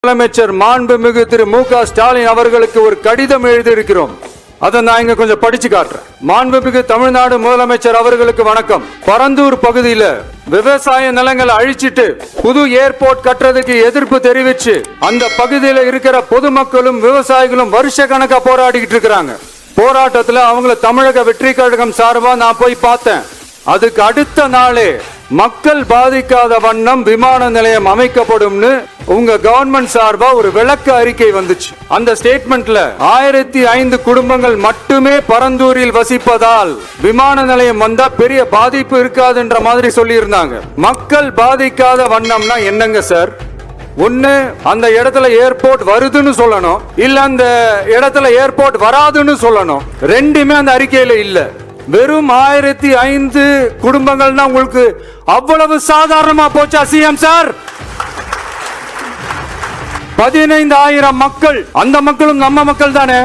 முதலமைச்சர் மாண்புமிகு திரு மு.க. ஸ்டாலின் அவர்களுக்கு ஒரு கடிதம் எழுதியிருக்கிறோம். அதை நான் இங்க கொஞ்சம் படிச்சு காட்டுறேன். மாண்புமிகு தமிழ்நாடு முதலமைச்சர் அவர்களுக்கு வணக்கம். பரந்தூர் பகுதியில விவசாய நிலங்களை அழிச்சிட்டு புது ஏர்போர்ட் கட்டுறதுக்கு எதிர்ப்பு தெரிவிச்சு அந்த பகுதியில இருக்கிற பொதுமக்களும் விவசாயிகளும் வருஷ கணக்கா போராடிக்கிட்டு இருக்கிறாங்க. போராட்டத்துல அவங்கள தமிழக வெற்றி கழகம் சார்பா நான் போய் பார்த்தேன். அதுக்கு அடுத்த நாளே மக்கள் பாதிக்காத வண்ணம் விமான நிலையம் அமைக்கப்படும்னு உங்க கவர்மெண்ட் சார்பா ஒரு விளக்க அறிக்கை வந்துச்சு. அந்த ஸ்டேட்மெண்ட்ல 1005 குடும்பங்கள் மட்டுமே பரந்தூரில் வசிப்பதால் விமான நிலையம் வந்தா பெரிய பாதிப்பு இருக்காதுன்ற மாதிரி சொல்லி இருந்தாங்க. மக்கள் பாதிக்காத வண்ணம்னா என்னங்க சார்? ஒண்ணு அந்த இடத்துல ஏர்போர்ட் வருதுன்னு சொல்லணும், இல்ல அந்த இடத்துல ஏர்போர்ட் வராதுன்னு சொல்லணும். ரெண்டுமே அந்த அறிக்கையில இல்ல. வெறும் 1005 குடும்பங்கள்னா உங்களுக்கு அவ்வளவு சாதாரணமா போச்சா சிஎம் சார்? 15,000 மக்கள், அந்த மக்களும் நம்ம மக்கள் தானே.